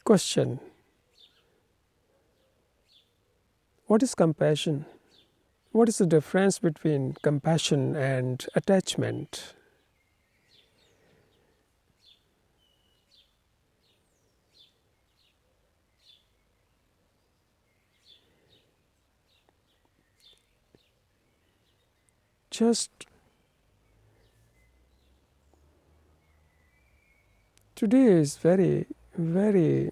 Question: what is compassion? What is the difference between compassion and attachment? Just today is very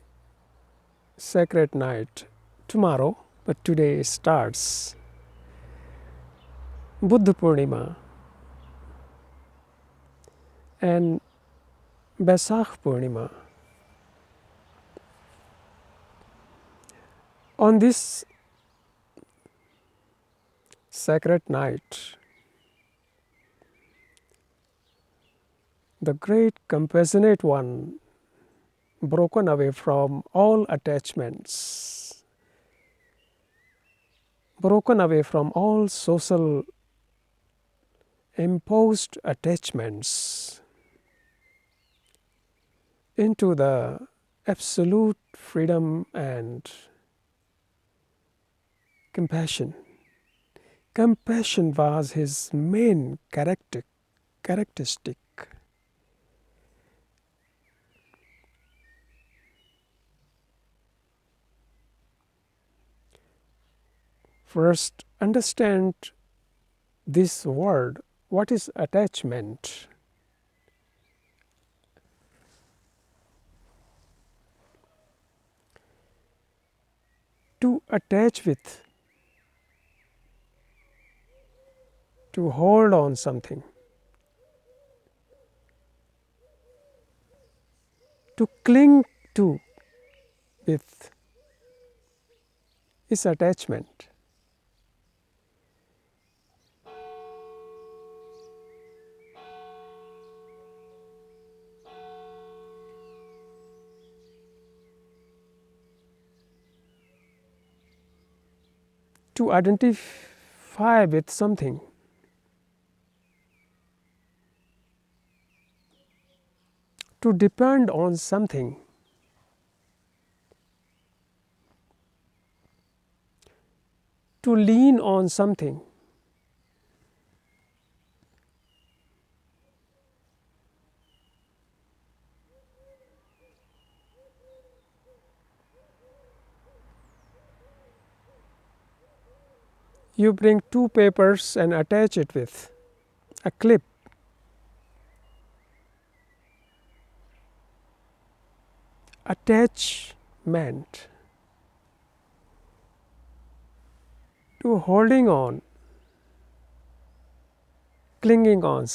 sacred night. Tomorrow, but today starts Buddha Purnima and Baisakh Purnima. On this sacred night, the great compassionate one, broken away from all attachments, broken away from all social imposed attachments, into the absolute freedom and compassion. Compassion was his main characteristic. First, understand this word. What is attachment? To attach with, to hold on something, to cling to with is attachment. To identify with something, to depend on something, to lean on something, you bring two papers and attach it with a clip. Attachment to holding on, clinging on,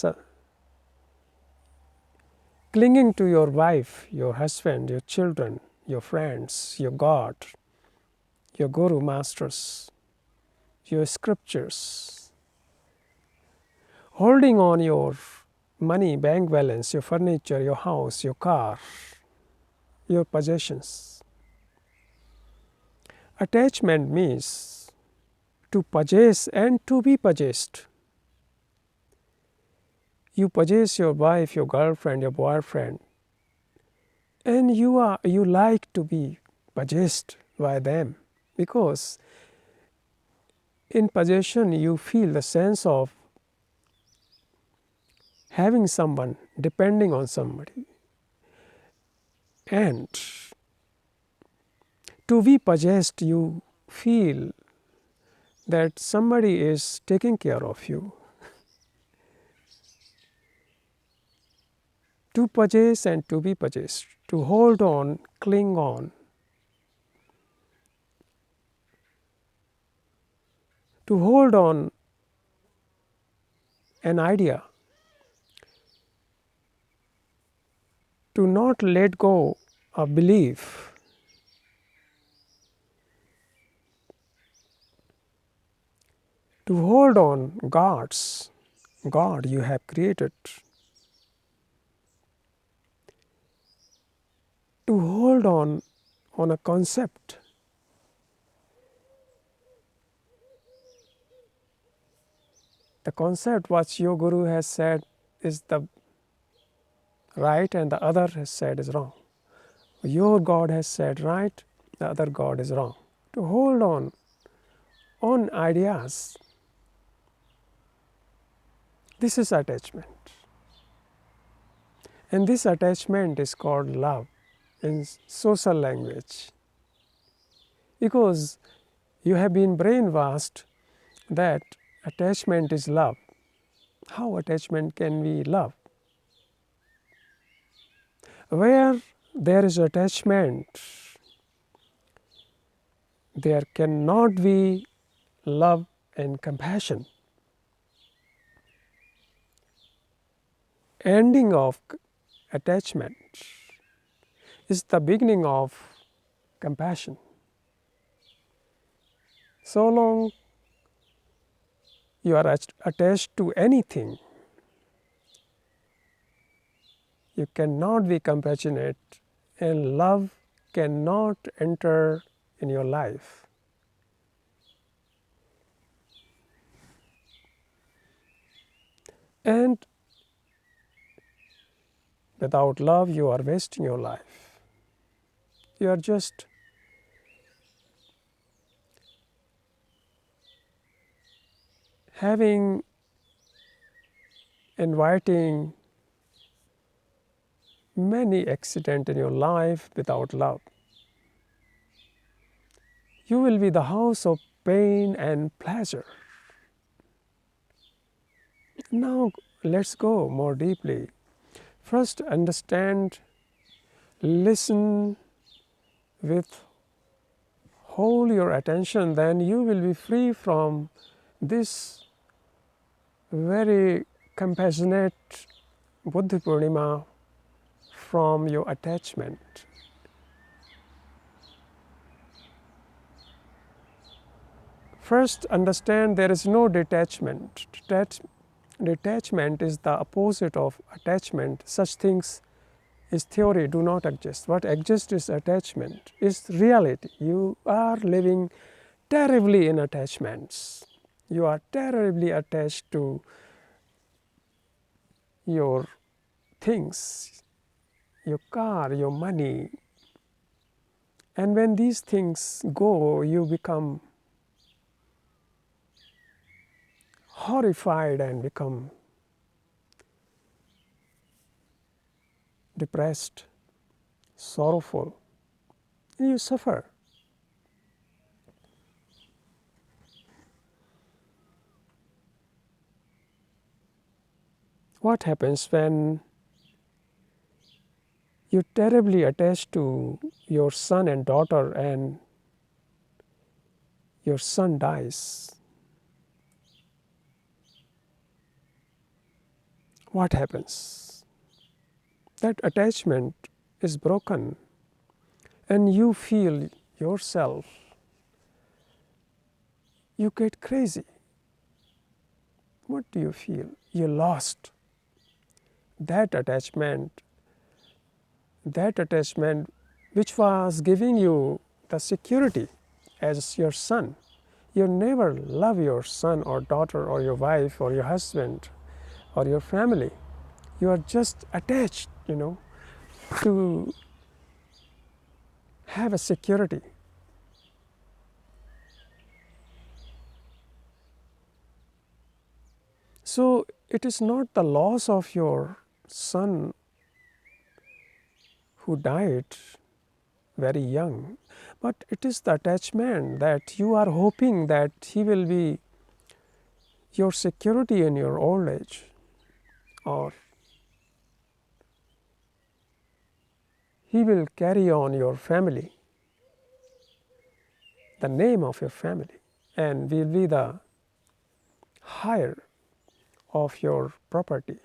clinging to your wife, your husband, your children, your friends, your God, your guru masters, your scriptures, holding on your money, bank balance, your furniture, your house, your car, your possessions. Attachment means to possess and to be possessed. You possess your wife, your girlfriend, your boyfriend, and you like to be possessed by them, because in possession you feel the sense of having someone, depending on somebody. And to be possessed, you feel that somebody is taking care of you. To possess and to be possessed, to hold on, cling on, to hold on an idea, to not let go of belief, to hold on God you have created, to hold on a concept. The concept what your guru has said is the right and the other has said is wrong. Your God has said right, the other God is wrong. To hold on ideas, this is attachment. And this attachment is called love in social language, because you have been brainwashed that attachment is love. How attachment can be love? Where there is attachment, there cannot be love and compassion. Ending of attachment is the beginning of compassion. So long you are attached to anything, you cannot be compassionate, and love cannot enter in your life. And without love, you are wasting your life. You are just inviting many accidents in your life without love. You will be the house of pain and pleasure. Now let's go more deeply. First, understand, listen with whole your attention, then you will be free from this very compassionate Buddha Purnima, from your attachment. First, understand there is no detachment. Detachment is the opposite of attachment. Such things is theory, do not exist. What exists is attachment, is reality. You are living terribly in attachments. You are terribly attached to your things, your car, your money. And when these things go, you become horrified and become depressed, sorrowful, and you suffer. What happens when you terribly attach to your son and daughter and your son dies? What happens? That attachment is broken and you feel yourself, you get crazy. What do you feel? You lost that attachment which was giving you the security as your son. You never love your son or daughter or your wife or your husband or your family. You are just attached, to have a security. So it is not the loss of your son who died very young, but it is the attachment that you are hoping that he will be your security in your old age, or he will carry on your family, the name of your family, and will be the hire of your property,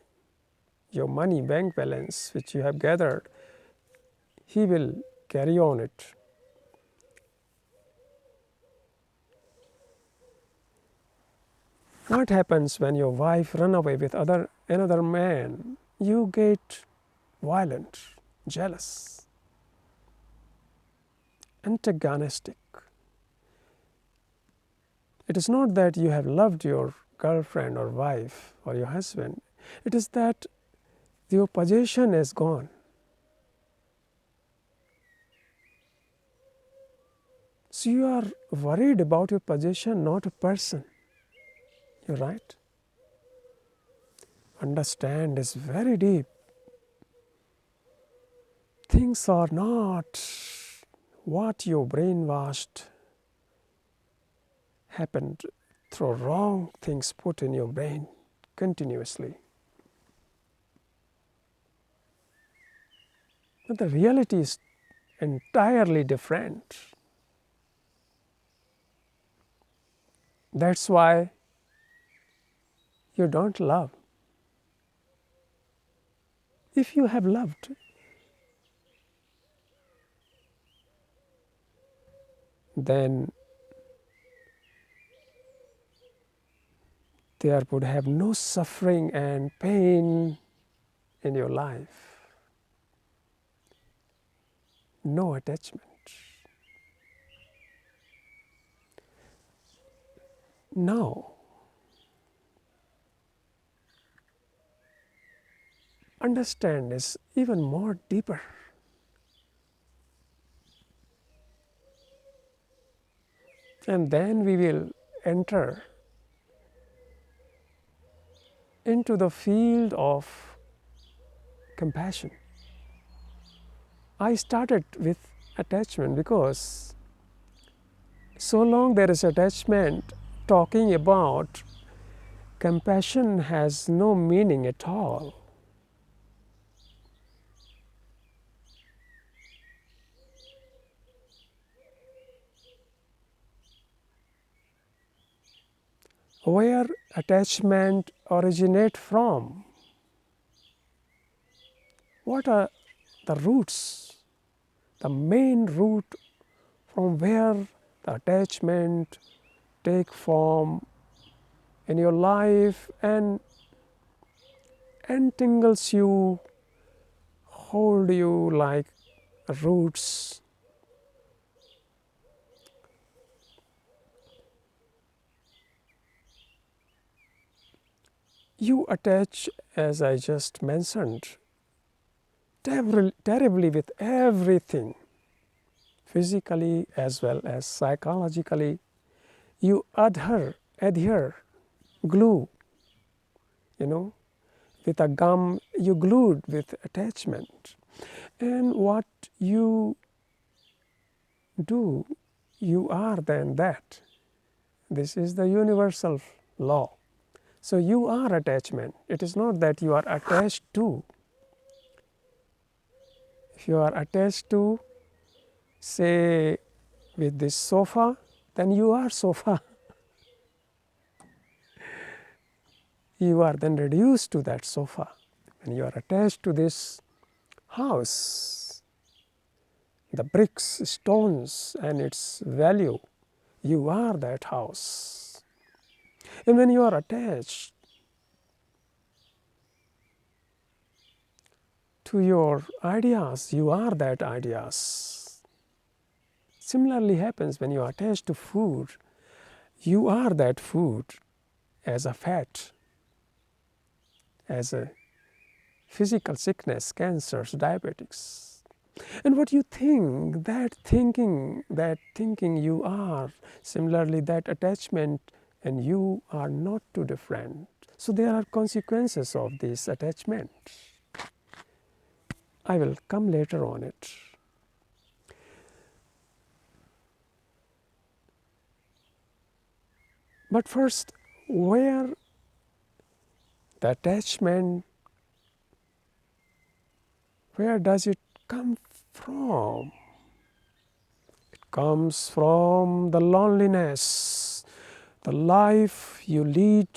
your money, bank balance which you have gathered. He will carry on it. What happens when your wife run away with another man? You get violent, jealous, antagonistic. It is not that you have loved your girlfriend or wife or your husband. It is that your possession is gone. So you are worried about your possession, not a person. You're right. Understand is very deep. Things are not what your brainwashed happened through wrong things put in your brain continuously. But the reality is entirely different. That's why you don't love. If you have loved, then there would have no suffering and pain in your life, no attachment. Now, understand is even more deeper. And then we will enter into the field of compassion. I started with attachment because so long there is attachment, talking about compassion has no meaning at all. Where attachment originate from? What are the roots, the main root from where the attachment take form in your life and entangles you, hold you like roots. You attach, as I just mentioned, terribly with everything, physically as well as psychologically. You adhere, glue, with a gum you glued with attachment. And what you do, you are then that. This is the universal law. So you are attachment. It is not that you are attached to. If you are attached to, say, with this sofa, then you are sofa. You are then reduced to that sofa. When you are attached to this house, the bricks, stones, and its value, you are that house. And when you are attached to your ideas, you are that ideas. Similarly happens when you are attached to food, you are that food as a fat, as a physical sickness, cancers, diabetics. And what you think, that thinking you are, similarly that attachment and you are not too different. So there are consequences of this attachment. I will come later on it. But first, where the attachment, where does it come from? It comes from the loneliness, the life you lead,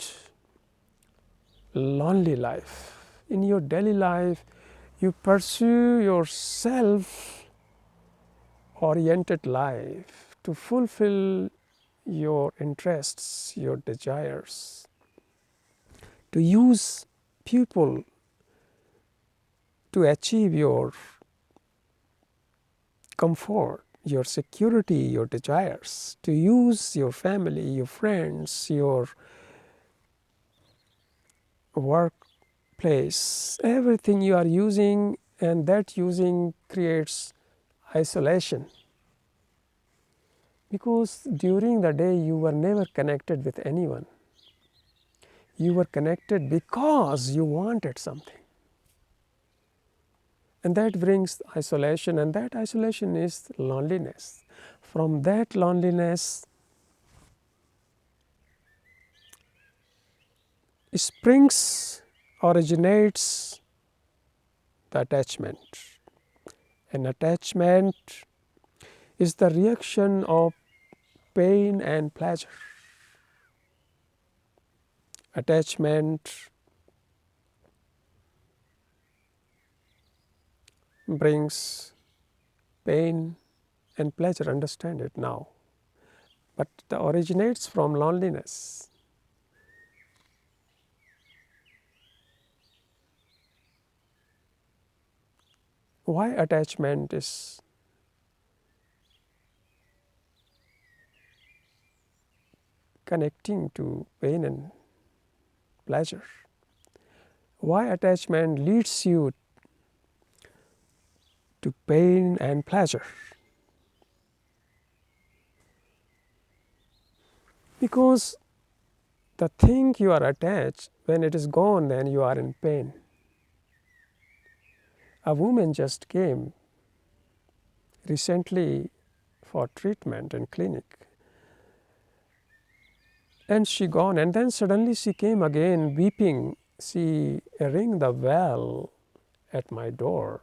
lonely life. In your daily life, you pursue your self-oriented life to fulfill your interests, your desires, to use people to achieve your comfort, your security, your desires, to use your family, your friends, your workplace, everything you are using, and that using creates isolation. Because during the day you were never connected with anyone. You were connected because you wanted something. And that brings isolation, and that isolation is loneliness. From that loneliness originates the attachment. And attachment is the reaction of pain and pleasure. Attachment brings pain and pleasure, understand it now. But it originates from loneliness. Why attachment is connecting to pain and pleasure? Why attachment leads you to pain and pleasure? Because the thing you are attached, when it is gone, then you are in pain. A woman just came recently for treatment in clinic, and she gone, and then suddenly she came again weeping. She rang the bell at my door.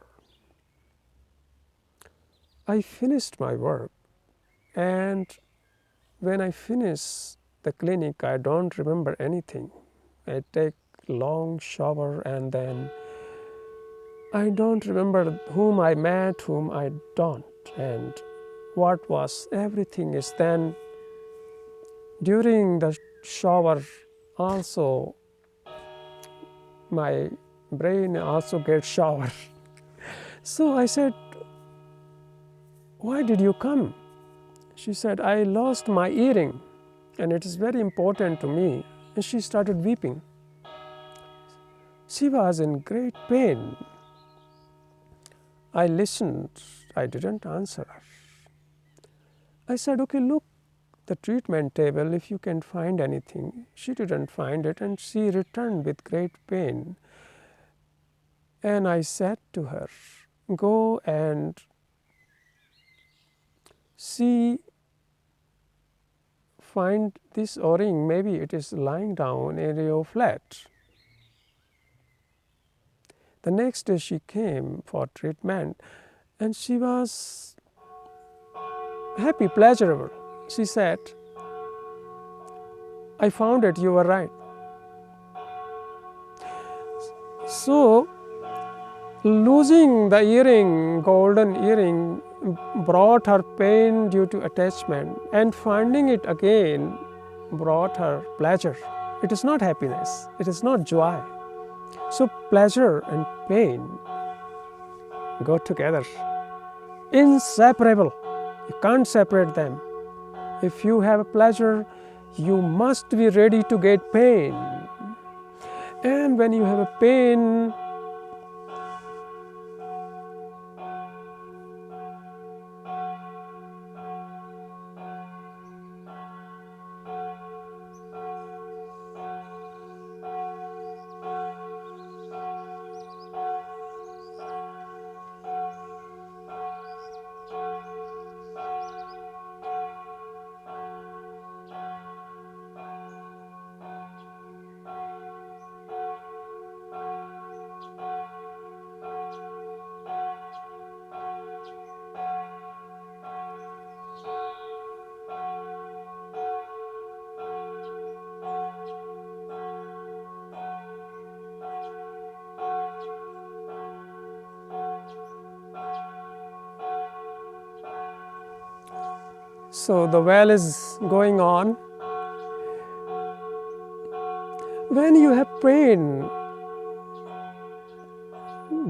I finished my work, and when I finish the clinic, I don't remember anything. I take long shower, and then I don't remember whom I met, whom I don't, and what was. Everything is then during the shower also my brain also gets shower. So I said, why did you come? She said, I lost my earring and it is very important to me. And she started weeping. She was in great pain. I listened. I didn't answer her. I said, okay, look the treatment table if you can find anything. She didn't find it, and she returned with great pain. And I said to her, go and see, find this O-ring, maybe it is lying down in your flat. The next day she came for treatment, and she was happy, pleasurable. She said, I found it, you were right. So, losing the earring, golden earring, brought her pain due to attachment, and finding it again brought her pleasure. It is not happiness, it is not joy. So, pleasure and pain go together, inseparable. You can't separate them. If you have a pleasure, you must be ready to get pain. And when you have a pain, so the well is going on. When you have pain,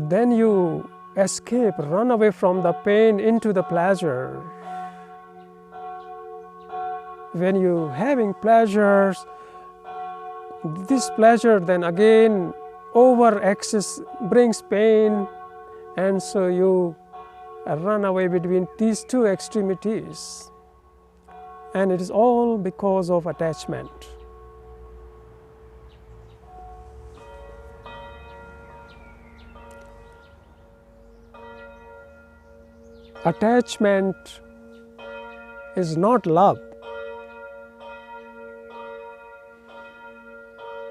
then you escape, run away from the pain into the pleasure. When you having pleasures, this pleasure then again over excess brings pain, and so you run away between these two extremities. And it is all because of attachment. Attachment is not love.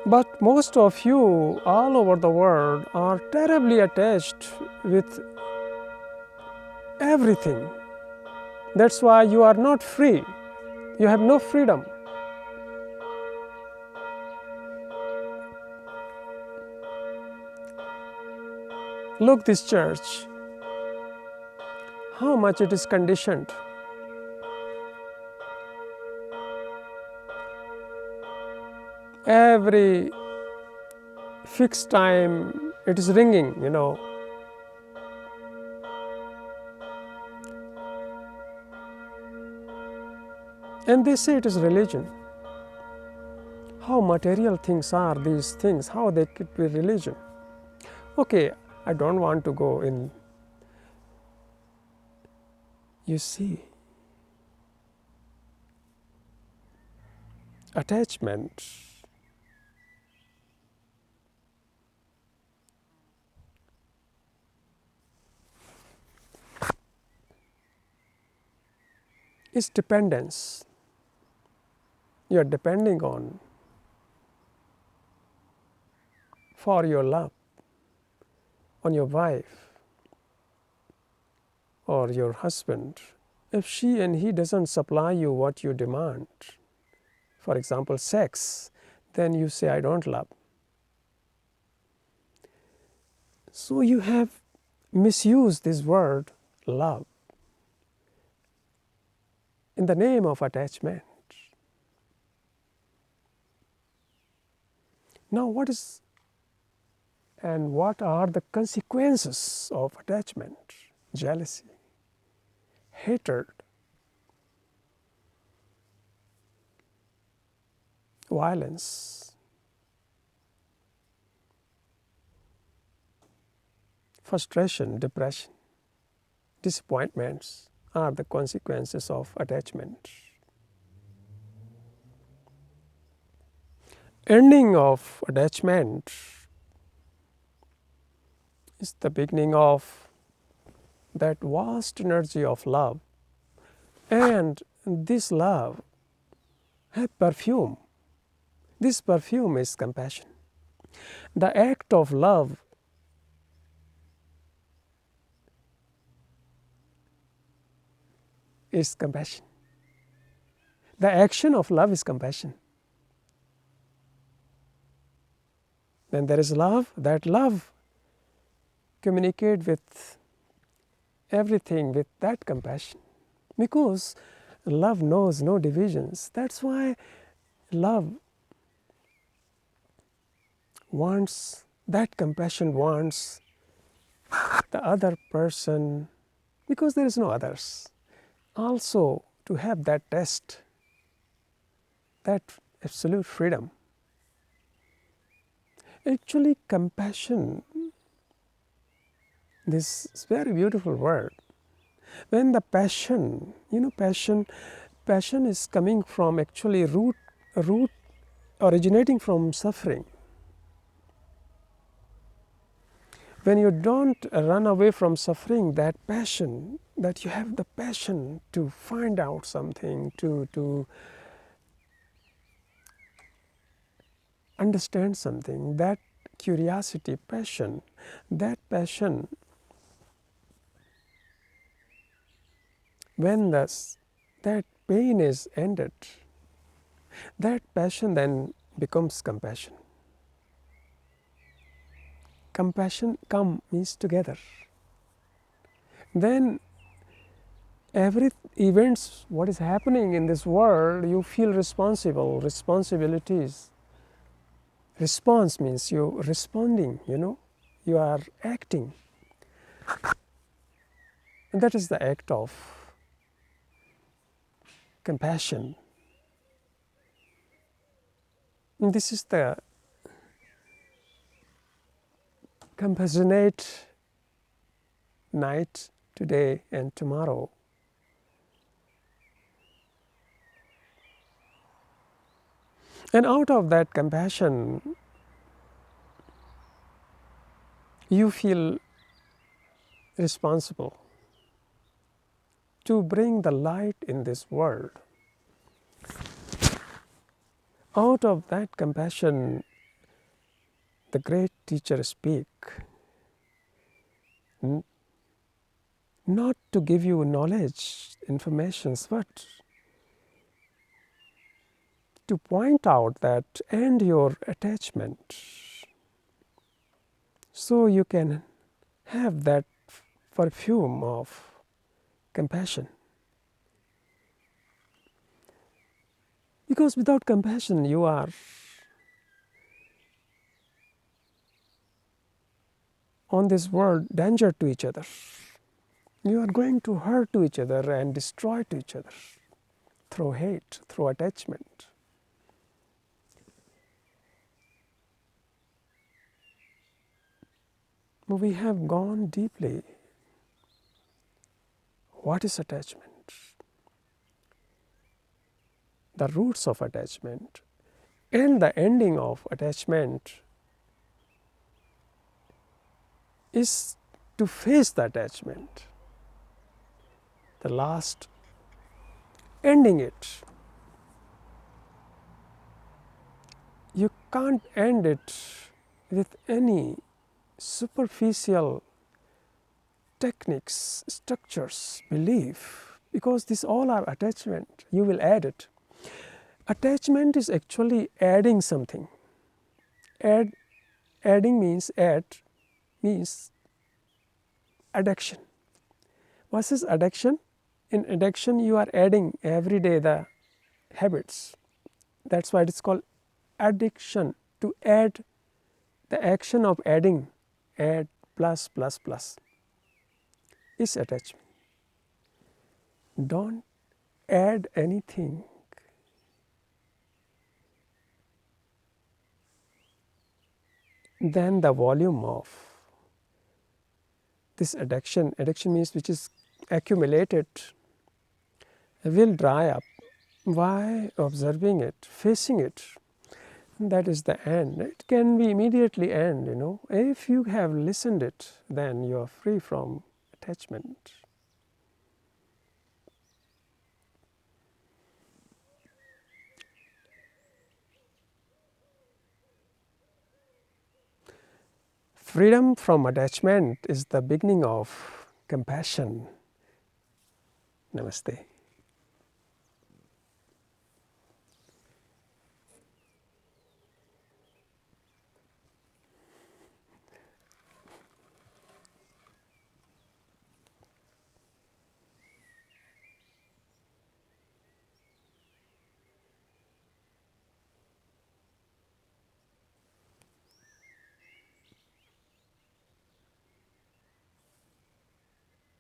But most of you all over the world are terribly attached with everything. That's why you are not free. You have no freedom. Look this church, how much it is conditioned. Every fixed time it is ringing, And they say it is religion. How material things are these things, how they could be religion. Okay, I don't want to go in. You see, attachment is dependence. You are depending on for your love on your wife or your husband. If she and he doesn't supply you what you demand, for example sex, then you say I don't love. So you have misused this word love in the name of attachment. Now what are the consequences of attachment? Jealousy, hatred, violence, frustration, depression, disappointments are the consequences of attachment. Ending of attachment is the beginning of that vast energy of love, and this love has perfume. This perfume is compassion. The act of love is compassion. The action of love is compassion. When there is love, that love communicates with everything with that compassion, because love knows no divisions. That's why love wants, that compassion wants the other person, because there is no others, also to have that test, that absolute freedom. Actually, compassion, this is very beautiful word. When the passion, passion is coming from actually root originating from suffering. When you don't run away from suffering, that passion, that you have the passion to find out something, to understand something, that curiosity, passion, that passion, when that pain is ended, that passion then becomes compassion. Compassion means together. Then every events, what is happening in this world, you feel responsibilities. Response means you responding, you are acting. And that is the act of compassion. And this is the compassionate night today and tomorrow. And out of that compassion, you feel responsible to bring the light in this world. Out of that compassion, the great teachers speak, not to give you knowledge, informations, but to point out that end your attachment, so you can have that perfume of compassion. Because without compassion, you are on this world danger to each other. You are going to hurt to each other and destroy to each other through hate, through attachment. We have gone deeply. What is attachment? The roots of attachment and the ending of attachment is to face the attachment. The last ending it. You can't end it with any superficial techniques, structures, belief, because these all are attachment. You will add it. Attachment is actually adding something. Adding means addiction. What is addiction? In addiction, you are adding every day the habits. That's why it is called addiction. To add, the action of adding, add plus plus plus, is attachment. Don't add anything. Then the volume of this addiction means which is accumulated, will dry up. Why? Observing it, facing it. That is the end. It can be immediately end, If you have listened it, then you are free from attachment. Freedom from attachment is the beginning of compassion. Namaste.